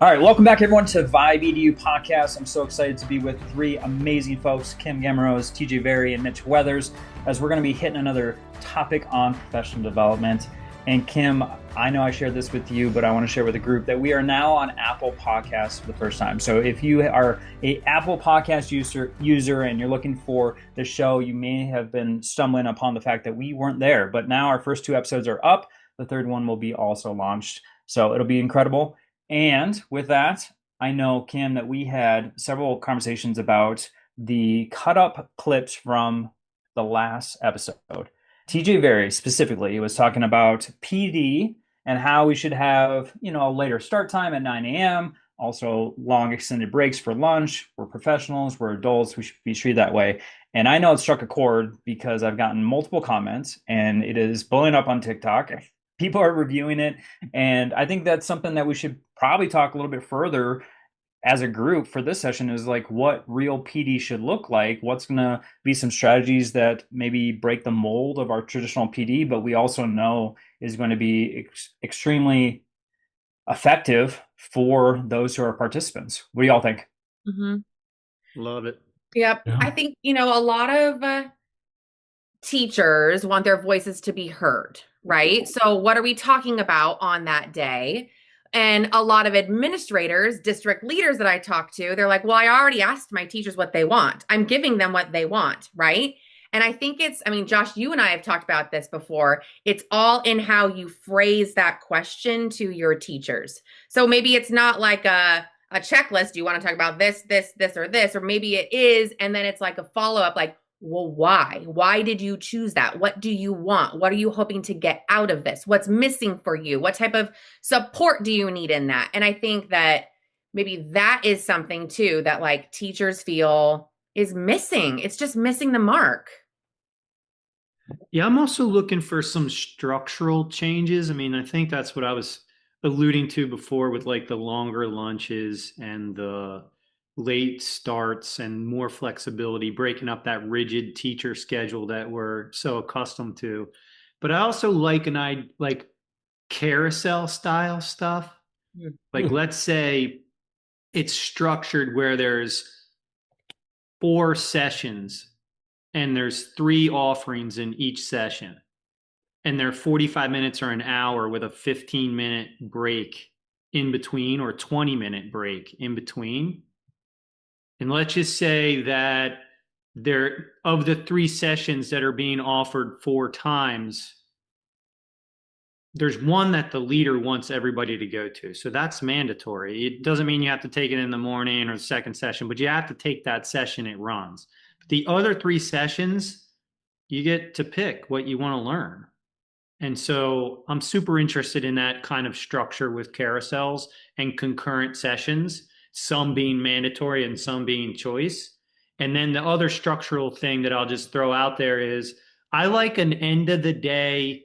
All right, welcome back everyone to VIBE Edu Podcast. I'm so excited to be with three amazing folks, Kim Gameroz, TJ Vari, and Mitch Weathers, as we're going to be hitting another topic on professional development. And Kim, I know I shared this with you, but I want to share with the group that we are now on Apple Podcasts for the first time. So if you are an Apple Podcast user and you're looking for the show, you may have been stumbling upon the fact that we weren't there. But now our first two episodes are up. The third one will be also launched. So it'll be incredible. And with that, I know, Kim, that we had several conversations about the cut up clips from the last episode. TJ Vari specifically was talking about PD and how we should have, a later start time at 9 a.m., also long extended breaks for lunch. We're professionals, we're adults, we should be treated that way. And I know it struck a chord because I've gotten multiple comments and it is blowing up on TikTok. People are reviewing it. And I think that's something that we should probably talk a little bit further as a group for this session is like what real PD should look like. What's going to be some strategies that maybe break the mold of our traditional PD, but we also know is going to be extremely effective for those who are participants. What do y'all think? Mm-hmm. Love it. Yep. Yeah. I think, a lot of teachers want their voices to be heard, right? So what are we talking about on that day? And a lot of administrators, district leaders that I talk to, they're like, well, I already asked my teachers what they want. I'm giving them what they want, right? And I think Josh, you and I have talked about this before. It's all in how you phrase that question to your teachers. So maybe it's not like a checklist. Do you want to talk about this, or this? Or maybe it is. And then it's like a follow-up, like, well, why? Why did you choose that? What do you want? What are you hoping to get out of this? What's missing for you? What type of support do you need in that? And I think that maybe that is something too that like teachers feel is missing. It's just missing the mark. Yeah, I'm also looking for some structural changes. I think that's what I was alluding to before with like the longer lunches and the late starts and more flexibility, breaking up that rigid teacher schedule that we're so accustomed to. But I also like carousel style stuff. Like, let's say it's structured where there's 4 sessions and there's 3 offerings in each session. And they're 45 minutes or an hour with a 15-minute break in between or 20-minute break in between. And let's just say that of the 3 sessions that are being offered 4 times, there's one that the leader wants everybody to go to. So that's mandatory. It doesn't mean you have to take it in the morning or the second session, but you have to take that session it runs. But the other 3 sessions, you get to pick what you want to learn. And so I'm super interested in that kind of structure with carousels and concurrent sessions, some being mandatory and some being choice. And then the other structural thing that I'll just throw out there is I like an end of the day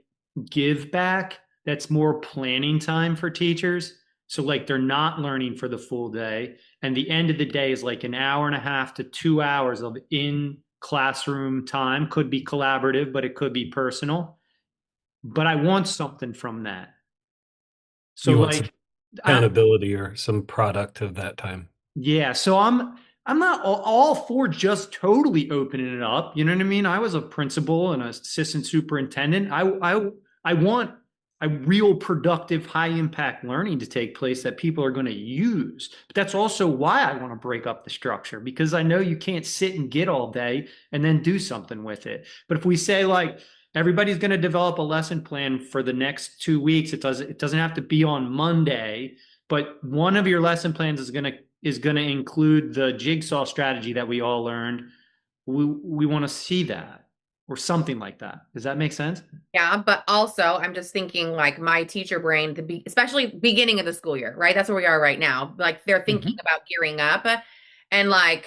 give back that's more planning time for teachers. So like they're not learning for the full day. And the end of the day is like an hour and a half to 2 hours of in classroom time. Could be collaborative, but it could be personal. But I want something from that. So you want some accountability or some product of that time. Yeah. So I'm not all for just totally opening it up. You know what I mean? I was a principal and an assistant superintendent. I want a real productive, high impact learning to take place that people are going to use. But that's also why I want to break up the structure, because I know you can't sit and get all day and then do something with it. But if we say like, everybody's going to develop a lesson plan for the next 2 weeks. It doesn't have to be on Monday, but one of your lesson plans is going to include the jigsaw strategy that we all learned. We want to see that or something like that. Does that make sense? Yeah, but also I'm just thinking like my teacher brain, especially beginning of the school year, right? That's where we are right now. Like they're thinking about gearing up and like,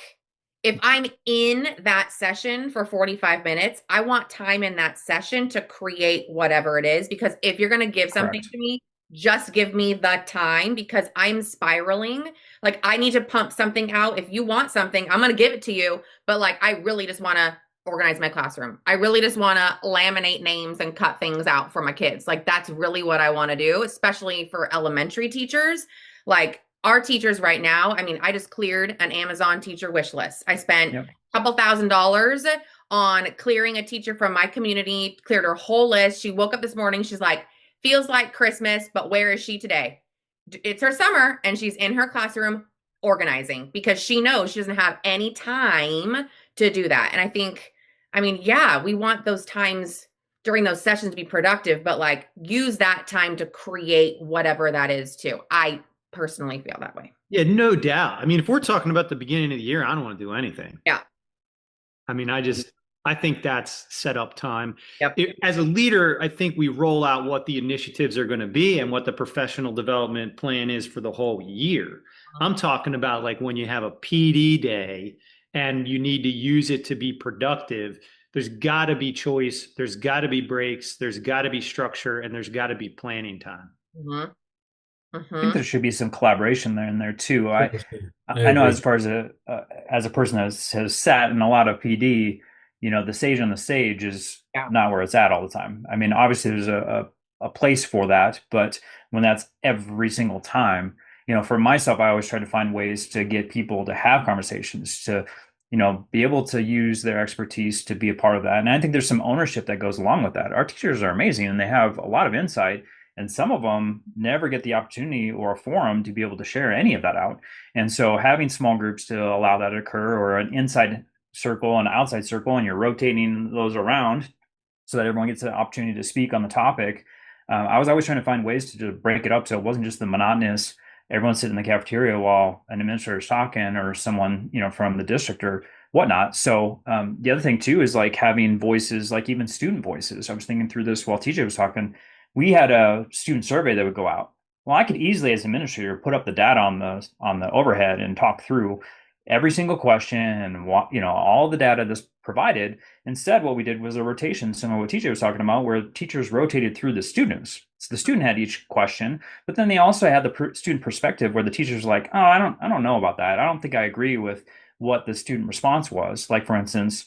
if I'm in that session for 45 minutes, I want time in that session to create whatever it is. Because if you're going to give something to me, just give me the time, because I'm spiraling. Like I need to pump something out. If you want something, I'm going to give it to you. But like, I really just want to organize my classroom. I really just want to laminate names and cut things out for my kids. Like that's really what I want to do, especially for elementary teachers. Like our teachers right now, I mean, I just cleared an Amazon teacher wish list. I spent Yep. a couple $1,000s on clearing a teacher from my community, cleared her whole list. She woke up this morning. She's like, feels like Christmas, but where is she today? It's her summer and she's in her classroom organizing because she knows she doesn't have any time to do that. And I think, I mean, yeah, we want those times during those sessions to be productive, but like use that time to create whatever that is too. I personally feel that way. Yeah, no doubt. I mean, if we're talking about the beginning of the year, I don't want to do anything. Yeah. I mean, I think that's set up time. Yep. As a leader, I think we roll out what the initiatives are going to be and what the professional development plan is for the whole year. I'm talking about like when you have a PD day and you need to use it to be productive, there's got to be choice, there's got to be breaks, there's got to be structure, and there's got to be planning time. Mm-hmm. I think there should be some collaboration there in there too. I know agree. as far as a person that has sat in a lot of PD, you know, the sage on the stage is not where it's at all the time. I mean, obviously there's a place for that, but when that's every single time, you know, for myself, I always try to find ways to get people to have conversations, to, you know, be able to use their expertise to be a part of that. And I think there's some ownership that goes along with that. Our teachers are amazing and they have a lot of insight. And some of them never get the opportunity or a forum to be able to share any of that out. And so having small groups to allow that to occur, or an inside circle and an outside circle, and you're rotating those around so that everyone gets an opportunity to speak on the topic. I was always trying to find ways to just break it up so it wasn't just the monotonous, everyone sitting in the cafeteria while an administrator is talking or someone, you know, from the district or whatnot. So the other thing too is like having voices, like even student voices. I was thinking through this while TJ was talking. We had a student survey that would go out. Well, I could easily, as an administrator, put up the data on the overhead and talk through every single question and you know all the data that's provided. Instead, what we did was a rotation, similar to what TJ was talking about, where teachers rotated through the students. So the student had each question, but then they also had the student perspective, where the teachers were like, "Oh, I don't know about that. I don't think I agree with what the student response was." Like, for instance,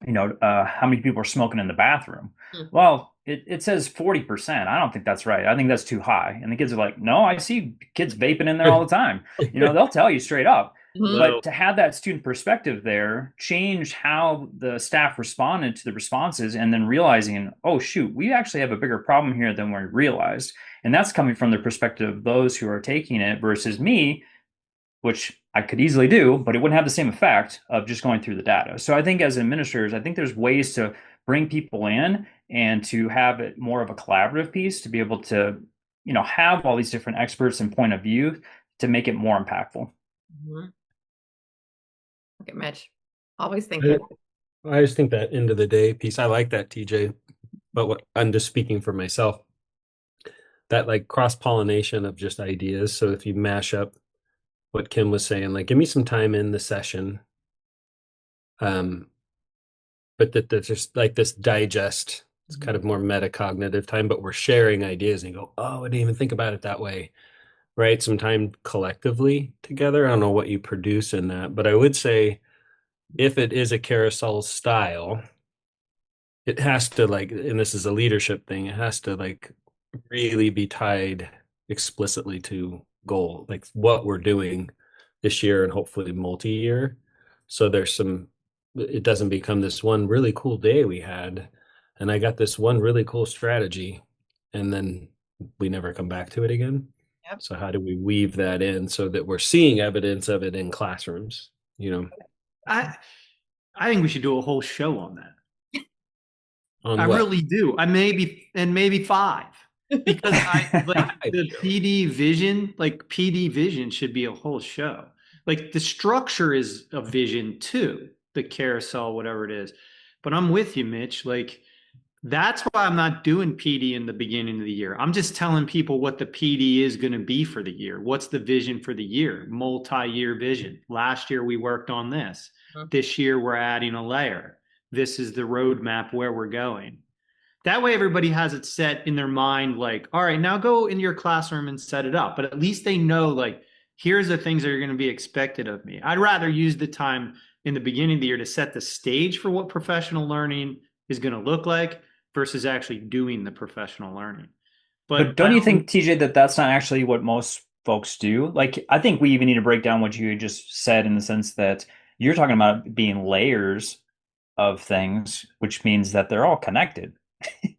you know, how many people are smoking in the bathroom? Well, it says 40%. I don't think that's right. I think that's too high. And the kids are like, no, I see kids vaping in there all the time. You know, they'll tell you straight up. But to have that student perspective there, change how the staff responded to the responses, and then realizing, oh, shoot, we actually have a bigger problem here than we realized. And that's coming from the perspective of those who are taking it versus me, which I could easily do, but it wouldn't have the same effect of just going through the data. So I think as administrators, I think there's ways to bring people in and to have it more of a collaborative piece, to be able to, you know, have all these different experts and point of view to make it more impactful. Look at Mitch. Always thinking. I just think that end of the day piece, I like that, TJ, but what I'm just speaking for myself, that like cross-pollination of just ideas. So if you mash up what Kim was saying, like, give me some time in the session. But that's just like this digest. It's kind of more metacognitive time, but we're sharing ideas and you go, oh, I didn't even think about it that way. Right? Some time collectively together. I don't know what you produce in that, but I would say if it is a carousel style, it has to, like, and this is a leadership thing, it has to like really be tied explicitly to goal, like what we're doing this year and hopefully multi-year. So there's some, it doesn't become this one really cool day we had and I got this one really cool strategy and then we never come back to it again. Yep. So how do we weave that in so that we're seeing evidence of it in classrooms? You know, I think we should do a whole show on that. I really do. Maybe 5. Because I like the PD vision, like PD vision should be a whole show. Like the structure is a vision too, the carousel, whatever it is. But I'm with you, Mitch. Like that's why I'm not doing PD in the beginning of the year. I'm just telling people what the PD is going to be for the year. What's the vision for the year? Multi-year vision. Last year we worked on this. This year we're adding a layer. This is the roadmap where we're going. That way everybody has it set in their mind, like, all right, now go into your classroom and set it up. But at least they know, like, here's the things that are going to be expected of me. I'd rather use the time in the beginning of the year to set the stage for what professional learning is going to look like versus actually doing the professional learning. But don't you think, TJ, that that's not actually what most folks do. Like, I think we even need to break down what you just said in the sense that you're talking about being layers of things, which means that they're all connected.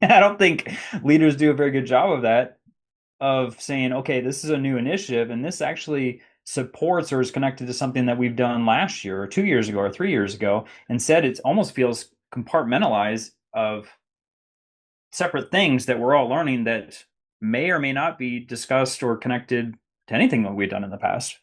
I don't think leaders do a very good job of that, of saying, okay, this is a new initiative and this actually supports or is connected to something that we've done last year or 2 years ago or 3 years ago. Instead, it almost feels compartmentalized of separate things that we're all learning that may or may not be discussed or connected to anything that we've done in the past.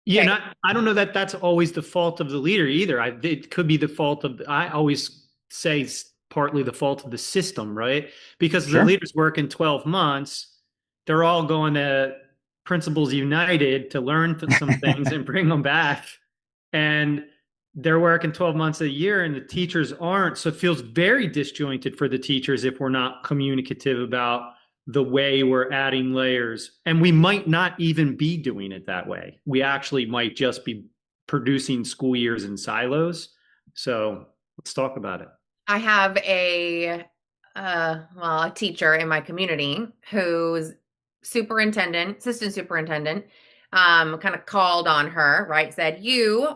Yeah, Okay. and I don't know that that's always the fault of the leader either. It could be the fault of, I always say partly the fault of the system, right? Because Sure. the leaders work in 12 months. They're all going to Principals United to learn some things and bring them back. And they're working 12 months a year and the teachers aren't. So it feels very disjointed for the teachers if we're not communicative about the way we're adding layers. And we might not even be doing it that way. We actually might just be producing school years in silos. So let's talk about it. I have a teacher in my community who's assistant superintendent, kind of called on her, right? Said,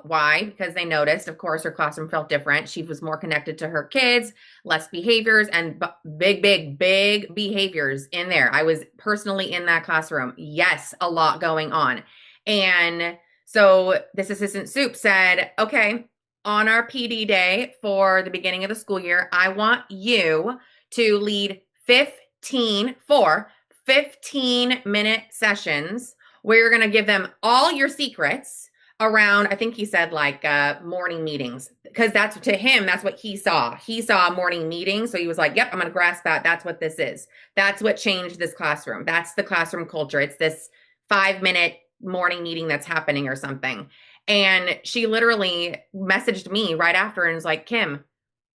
why? Because they noticed, of course, her classroom felt different. She was more connected to her kids, less behaviors, and big behaviors in there. I was personally in that classroom. Yes, a lot going on. And so this assistant soup said, okay, on our PD day for the beginning of the school year, I want you to lead 15-minute sessions where you're going to give them all your secrets around, I think he said like morning meetings, because that's, to him, that's what he saw. He saw morning meetings. So he was like, yep, I'm going to grasp that. That's what this is. That's what changed this classroom. That's the classroom culture. It's this 5-minute morning meeting that's happening or something. And she literally messaged me right after and was like, Kim,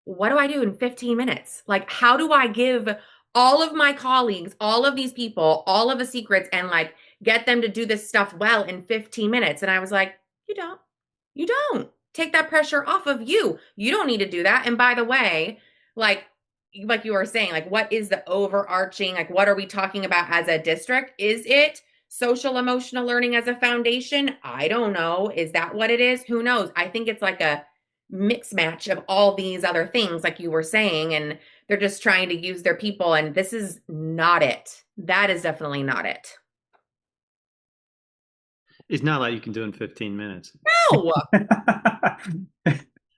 what do I do in 15 minutes? Like, how do I give all of my colleagues, all of these people, all of the secrets and like get them to do this stuff well in 15 minutes? And I was like, you don't take that pressure off of you. You don't need to do that. And by the way, like you were saying, like, what is the overarching, like, what are we talking about as a district? Is it social emotional learning as a foundation? I don't know. Is that what it is? Who knows? I think it's like a mix match of all these other things, like you were saying, and they're just trying to use their people. And this is not it. That is definitely not it. It's not like you can do in 15 minutes. No,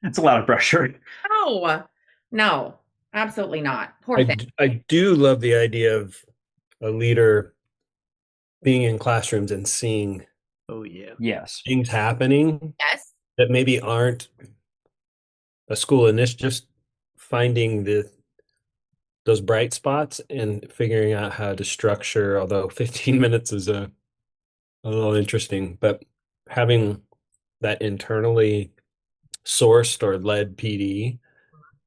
It's a lot of pressure. no, absolutely not. Poor thing. I do love the idea of a leader being in classrooms and seeing Oh, yeah. Yes. things happening Yes. that maybe aren't a school initiative, just finding those bright spots and figuring out how to structure, although 15 minutes is a little interesting, but having that internally sourced or led PD,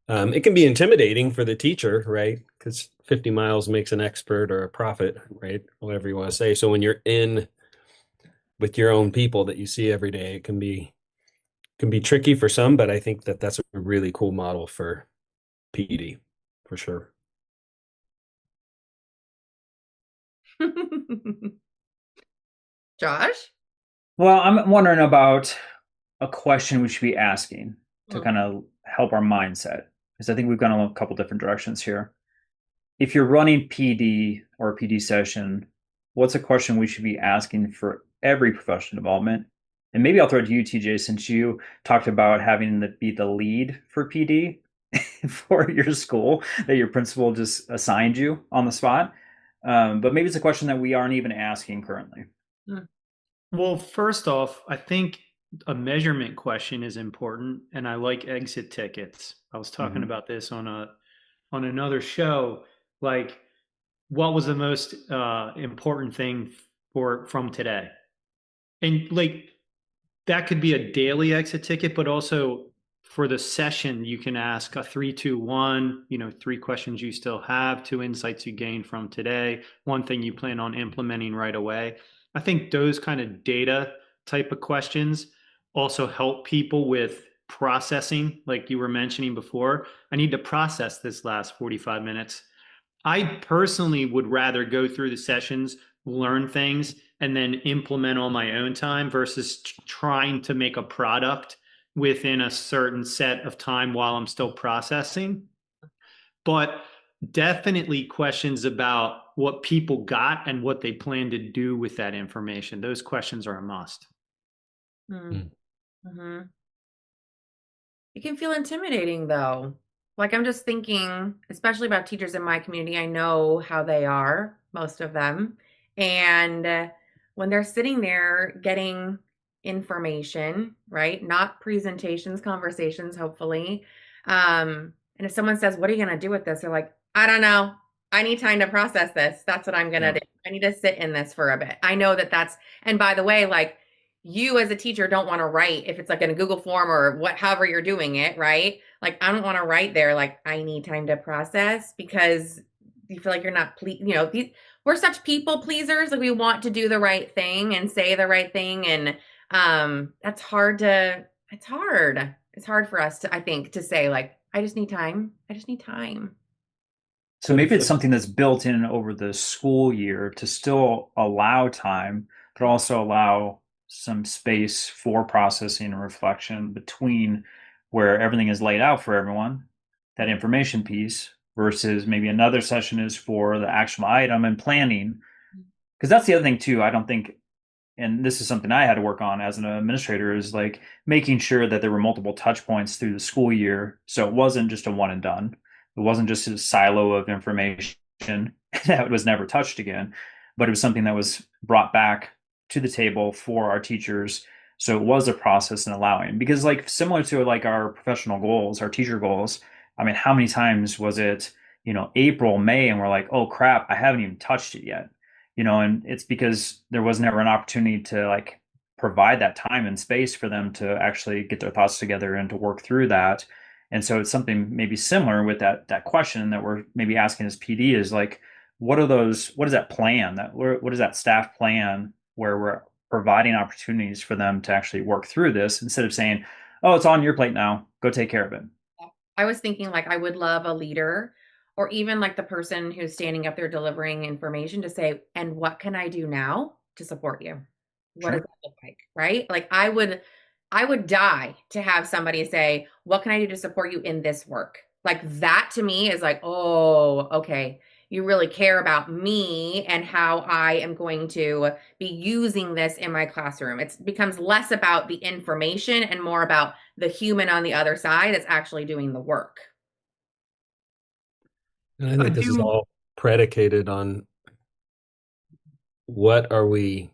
it can be intimidating for the teacher, right? Because 50 miles makes an expert or a prophet, right? Whatever you want to say. So when you're in with your own people that you see every day, it can be tricky for some, but I think that that's a really cool model for PD for sure. Josh? Well, I'm wondering about a question we should be asking to kind of help our mindset, because I think we've gone a couple different directions here. If you're running PD or a PD session, what's a question we should be asking for every professional development? And maybe I'll throw it to you, TJ, since you talked about having to be the lead for PD for your school that your principal just assigned you on the spot. But maybe it's a question that we aren't even asking currently. Well, first off, I think a measurement question is important, and I like exit tickets. I was talking about this on another show. Like, what was the most important thing from today? And like, that could be a daily exit ticket, but also for the session, you can ask a 3-2-1, 3 questions you still have, 2 insights you gained from today, 1 thing you plan on implementing right away. I think those kind of data type of questions also help people with processing, like you were mentioning before. I need to process this last 45 minutes. I personally would rather go through the sessions learn things and then implement on my own time versus trying to make a product within a certain set of time while I'm still processing. But definitely questions about what people got and what they plan to do with that information. Those questions are a must. Mm-hmm. It can feel intimidating though. Like I'm just thinking, especially about teachers in my community, I know how they are, most of them. And when they're sitting there getting information, right? Not presentations, conversations, hopefully. And if someone says, "What are you going to do with this?" They're like, "I don't know. I need time to process this. That's what I'm going to do. I need to sit in this for a bit." I know that and by the way, like, you as a teacher don't want to write if it's like in a Google form or however you're doing it, right? Like, I don't want to write there, like, I need time to process, because you feel like you're not, we're such people pleasers. Like, we want to do the right thing and say the right thing. And it's hard for us to, I think, to say, like, I just need time. I just need time. So maybe it's something that's built in over the school year to still allow time, but also allow some space for processing and reflection between where everything is laid out for everyone, that information piece, versus maybe another session is for the actual item and planning. Because that's the other thing too. I don't think, and this is something I had to work on as an administrator, is like making sure that there were multiple touch points through the school year. So it wasn't just a one and done. It wasn't just a silo of information that was never touched again, but it was something that was brought back to the table for our teachers. So it was a process in allowing, because like similar to like our professional goals, our teacher goals, I mean, how many times was it, April, May, and we're like, oh crap, I haven't even touched it yet. And it's because there was never an opportunity to like provide that time and space for them to actually get their thoughts together and to work through that. And so it's something maybe similar with that question that we're maybe asking as PD is like, what is that plan, what is that staff plan where we're providing opportunities for them to actually work through this, instead of saying, oh, it's on your plate now, go take care of it. I was thinking, like, I would love a leader, or even like the person who's standing up there delivering information, to say, and what can I do now to support you? What does that look like? Right? Like, I would die to have somebody say, what can I do to support you in this work? Like, that to me is like, oh, okay. You really care about me and how I am going to be using this in my classroom. It becomes less about the information and more about the human on the other side that's actually doing the work. And I think this is all predicated on what are we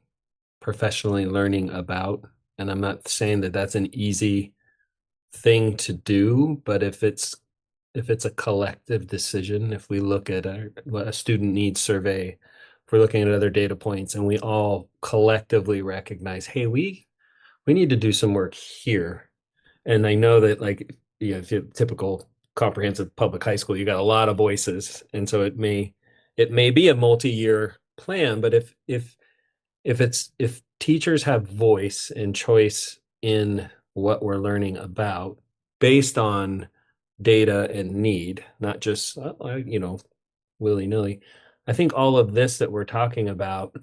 professionally learning about. And I'm not saying that that's an easy thing to do, but if it's a collective decision, if we look at a student needs survey, if we're looking at other data points, and we all collectively recognize, hey, we need to do some work here. And I know that, like, if you typical comprehensive public high school, you got a lot of voices, and so it may be a multi-year plan, but if teachers have voice and choice in what we're learning about based on data and need, not just willy-nilly, I think all of this that we're talking about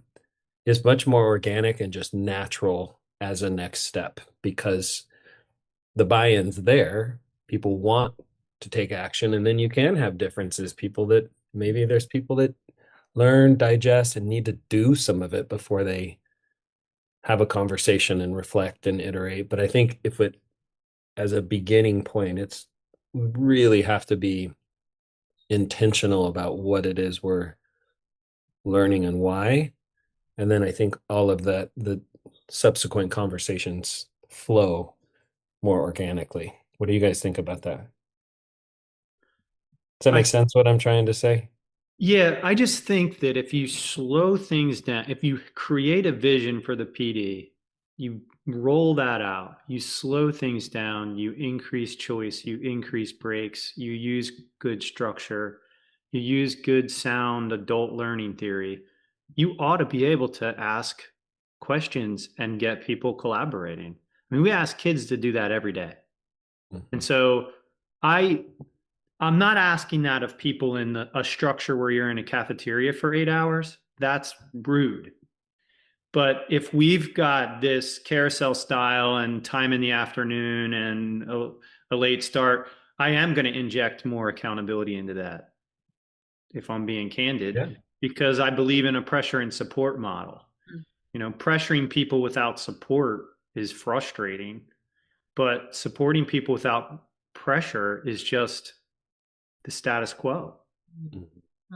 is much more organic and just natural as a next step, because the buy-in's there. People want to take action, and then you can have differences. There's people that learn, digest, and need to do some of it before they have a conversation and reflect and iterate. But I think as a beginning point, we really have to be intentional about what it is we're learning and why. And then I think all of the subsequent conversations flow more organically. What do you guys think about that? Does that make sense, what I'm trying to say? Yeah, I just think that if you slow things down, if you create a vision for the PD, you roll that out, you slow things down, you increase choice, you increase breaks, you use good structure, you use good sound adult learning theory, you ought to be able to ask questions and get people collaborating. I mean, we ask kids to do that every day. And so I'm not asking that of people in a structure where you're in a cafeteria for 8 hours. that's rude. But if we've got this carousel style and time in the afternoon and a late start, I am going to inject more accountability into that, if I'm being candid, because I believe in a pressure and support model. You know, pressuring people without support is frustrating, but supporting people without pressure is just the status quo.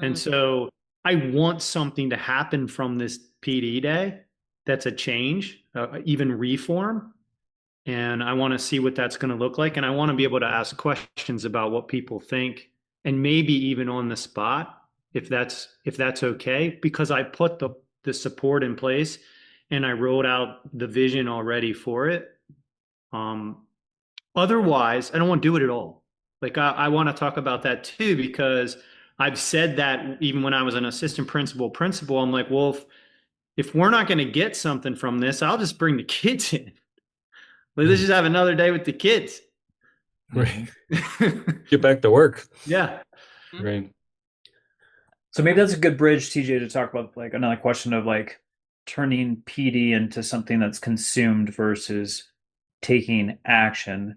And so I want something to happen from this PD day that's a change, even reform. And I want to see what that's going to look like. And I want to be able to ask questions about what people think, and maybe even on the spot, if that's okay, because I put the support in place and I wrote out the vision already for it. Otherwise, I don't want to do it at all. Like I want to talk about that too, because I've said that even when I was an assistant principal, I'm like, well, if we're not going to get something from this, I'll just bring the kids in. Let's just have another day with the kids. Right. Get back to work. Yeah. Right. So maybe that's a good bridge, TJ, to talk about like another question of like turning PD into something that's consumed versus taking action,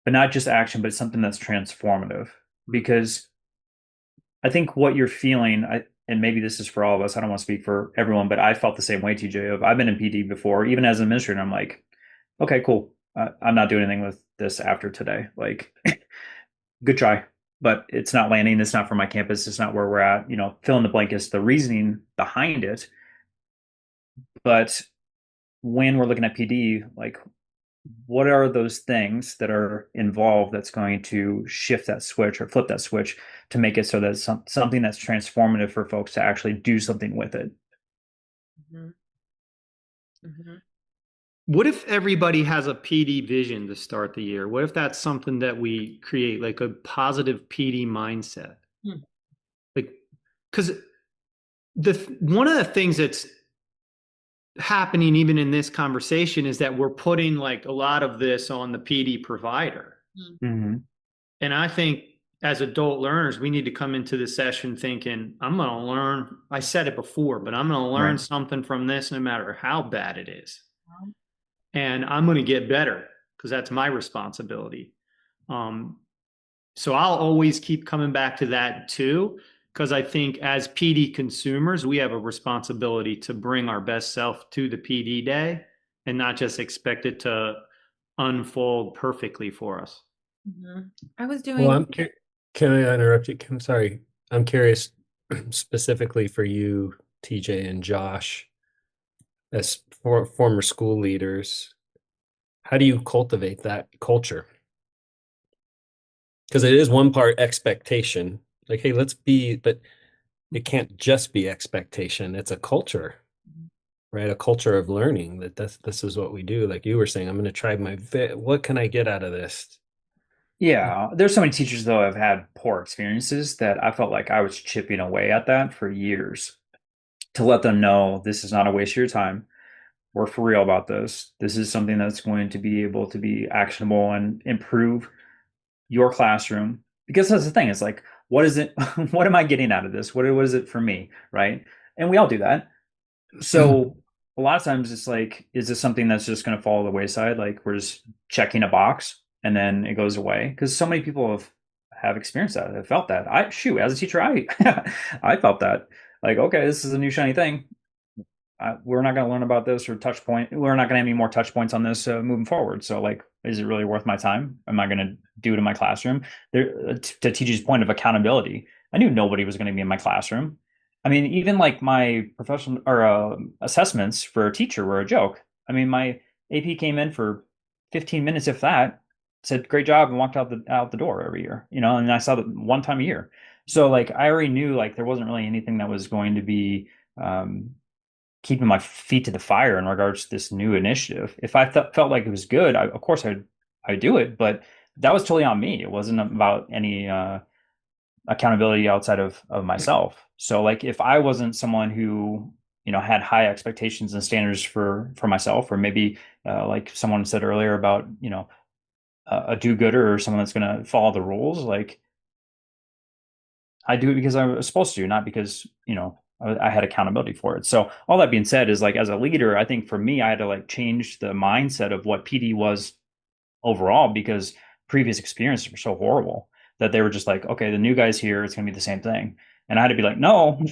but not just action, but something that's transformative. Because I think what you're feeling, and maybe this is for all of us, I don't want to speak for everyone, but I felt the same way, TJ, of I've been in PD before, even as an administrator, I'm like, okay, cool. I'm not doing anything with this after today. Like, good try, but it's not landing. It's not for my campus. It's not where we're at. You know, fill in the blank is the reasoning behind it. But when we're looking at PD, like, what are those things that are involved that's going to shift that switch or flip that switch to make it so that it's something that's transformative for folks to actually do something with it? What if everybody has a PD vision to start the year? What if that's something that we create, like a positive PD mindset? Like, because one of the things that's happening even in this conversation is that we're putting like a lot of this on the PD provider. And I think as adult learners, we need to come into the session thinking, I'm going to learn. I said it before, but I'm going to learn something from this no matter how bad it is. And I'm going to get better because that's my responsibility. So I'll always keep coming back to that too, because I think as PD consumers, we have a responsibility to bring our best self to the PD day and not just expect it to unfold perfectly for us. I was doing. Well, can I interrupt you? I'm sorry. I'm curious specifically for you, TJ and Josh, as former school leaders, how do you cultivate that culture? Because it is one part expectation, like, hey, let's be, but it can't just be expectation. It's a culture, right? A culture of learning that this is what we do. Like you were saying, I'm going to try what can I get out of this? Yeah, there's so many teachers though I've had poor experiences that I felt like I was chipping away at that for years to let them know this is not a waste of your time. We're for real about this. This is something that's going to be able to be actionable and improve your classroom. Because that's the thing, it's like, what is it? What am I getting out of this? What is it for me? Right. And we all do that. So a lot of times it's like, is this something that's just going to fall to the wayside? Like we're just checking a box and then it goes away. Because so many people have experienced that. Have felt that. As a teacher, I felt that. Like, okay, this is a new shiny thing. We're not going to learn about this or touch point. We're not going to have any more touch points on this moving forward. So like, is it really worth my time? Am I going to do it in my classroom? To TJ's point of accountability, I knew nobody was going to be in my classroom. I mean, even like my professional or assessments for a teacher were a joke. I mean, my AP came in for 15 minutes, if that, said great job, and walked out the door every year. You know, and I saw that one time a year. So like, I already knew like there wasn't really anything that was going to be keeping my feet to the fire in regards to this new initiative. If I felt like it was good, of course I'd do it, but that was totally on me. It wasn't about any accountability outside of myself. So like, if I wasn't someone who, you know, had high expectations and standards for myself, or maybe like someone said earlier about, you know, a do-gooder or someone that's going to follow the rules, like I do it because I was supposed to, not because, you know, I had accountability for it. So all that being said is, like, as a leader, I think for me, I had to like change the mindset of what PD was overall, because previous experiences were so horrible that they were just like, okay, the new guy's here, it's going to be the same thing. And I had to be like, no,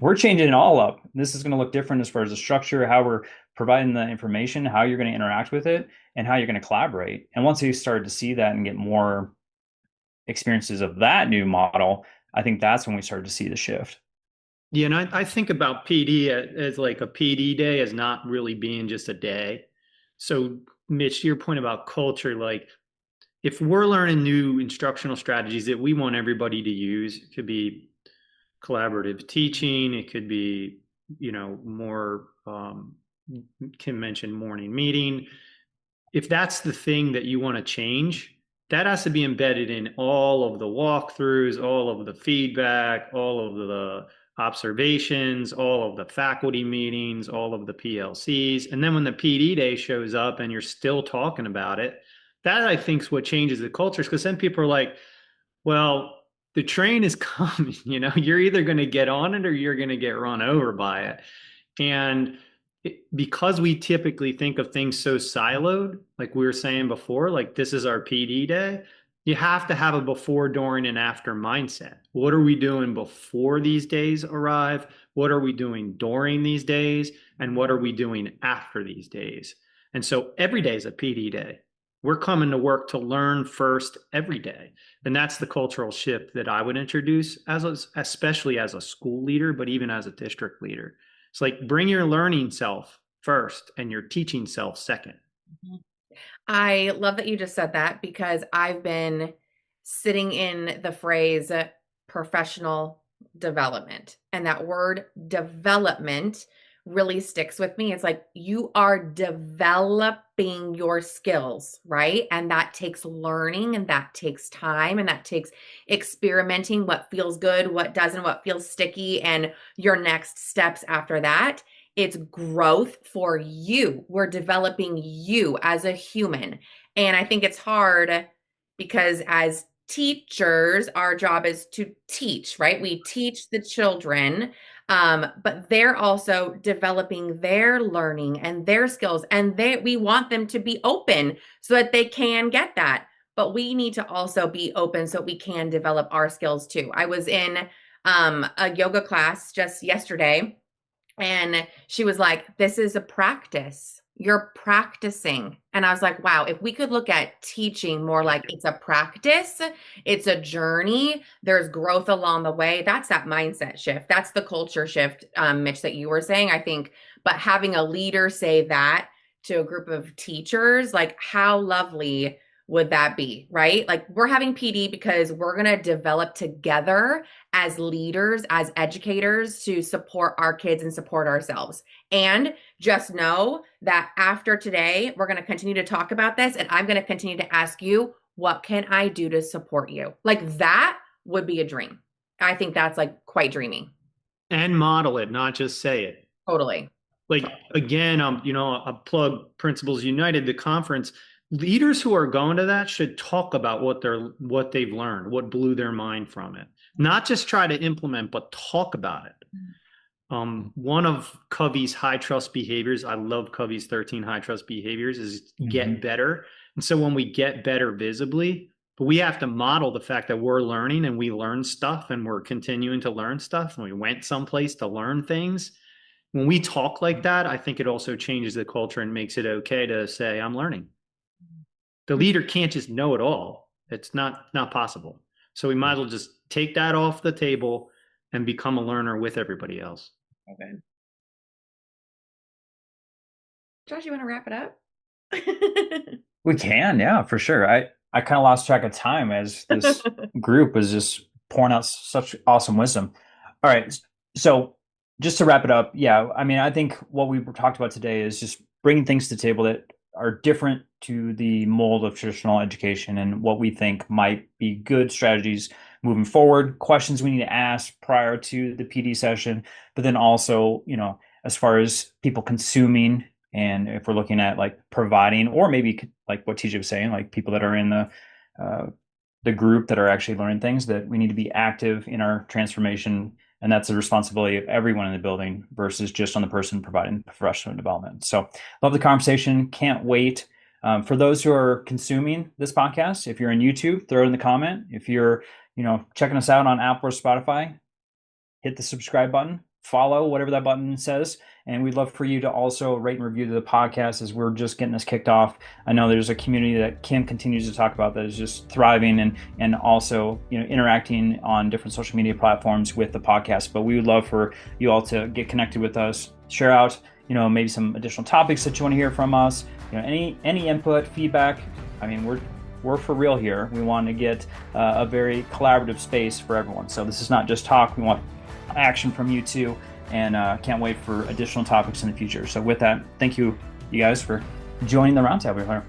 we're changing it all up. This is going to look different as far as the structure, how we're providing the information, how you're going to interact with it, and how you're going to collaborate. And once you started to see that and get more experiences of that new model, I think that's when we started to see the shift. Yeah, and I think about PD as like a PD day as not really being just a day. So, Mitch, to your point about culture, like if we're learning new instructional strategies that we want everybody to use, it could be collaborative teaching, it could be, more, Kim mentioned morning meeting. If that's the thing that you want to change, that has to be embedded in all of the walkthroughs, all of the feedback, all of the observations, all of the faculty meetings, all of the PLCs. And then when the PD day shows up and you're still talking about it, that I think is what changes the cultures. Because then people are like, well, the train is coming, you're either going to get on it or you're going to get run over by it. And because we typically think of things so siloed, like we were saying before, like this is our PD day, you have to have a before, during, and after mindset. What are we doing before these days arrive? What are we doing during these days? And what are we doing after these days? And so every day is a PD day. We're coming to work to learn first every day. And that's the cultural shift that I would introduce, especially as a school leader, but even as a district leader. It's like, bring your learning self first and your teaching self second. I love that you just said that, because I've been sitting in the phrase professional development, and that word development really sticks with me. It's like you are developing your skills, right? And that takes learning, and that takes time, and that takes experimenting what feels good, what doesn't, what feels sticky, and your next steps after that. It's growth for you. We're developing you as a human. And I think it's hard because as teachers, our job is to teach, right? We teach the children, but they're also developing their learning and their skills, and we want them to be open so that they can get that. But we need to also be open so we can develop our skills too. I was in a yoga class just yesterday, and she was like, this is a practice. You're practicing. And I was like, wow, if we could look at teaching more like it's a practice, it's a journey, there's growth along the way. That's that mindset shift. That's the culture shift, Mitch, that you were saying, I think. But having a leader say that to a group of teachers, like how lovely would that be, right? Like we're having PD because we're going to develop together as leaders, as educators, to support our kids and support ourselves. And just know that after today, we're going to continue to talk about this, and I'm going to continue to ask you, what can I do to support you? Like that would be a dream. I think that's like quite dreamy. And model it, not just say it. Totally. Like, again, I plug Principals United, the conference. Leaders who are going to that should talk about what they've learned, what blew their mind from it. Not just try to implement, but talk about it. One of Covey's high trust behaviors, I love Covey's 13 high trust behaviors, is get better. And so when we get better visibly, but we have to model the fact that we're learning and we learn stuff and we're continuing to learn stuff and we went someplace to learn things. When we talk like that, I think it also changes the culture and makes it okay to say, I'm learning. The leader can't just know it all. It's not possible. So we might as well just take that off the table and become a learner with everybody else. Okay. Josh, you want to wrap it up? We can, yeah, for sure. I kind of lost track of time as this group was just pouring out such awesome wisdom. All right. So just to wrap it up, yeah, I mean, I think what we talked about today is just bringing things to the table that are different to the mold of traditional education and what we think might be good strategies moving forward, questions we need to ask prior to the PD session, but then also, as far as people consuming, and if we're looking at like providing, or maybe like what TJ was saying, like people that are in the group that are actually learning things, that we need to be active in our transformation And that's the responsibility of everyone in the building versus just on the person providing professional development. So love the conversation. Can't wait. For those who are consuming this podcast, if you're on YouTube, throw it in the comment. If you're, checking us out on Apple or Spotify, hit the subscribe button, follow whatever that button says. And we'd love for you to also rate and review the podcast as we're just getting this kicked off. I know there's a community that Kim continues to talk about that is just thriving and also, interacting on different social media platforms with the podcast. But we would love for you all to get connected with us, share out, maybe some additional topics that you want to hear from us, any input, feedback. I mean, we're for real here. We want to get a very collaborative space for everyone. So this is not just talk. We want action from you too, and can't wait for additional topics in the future. So with that, thank you guys for joining the roundtable here.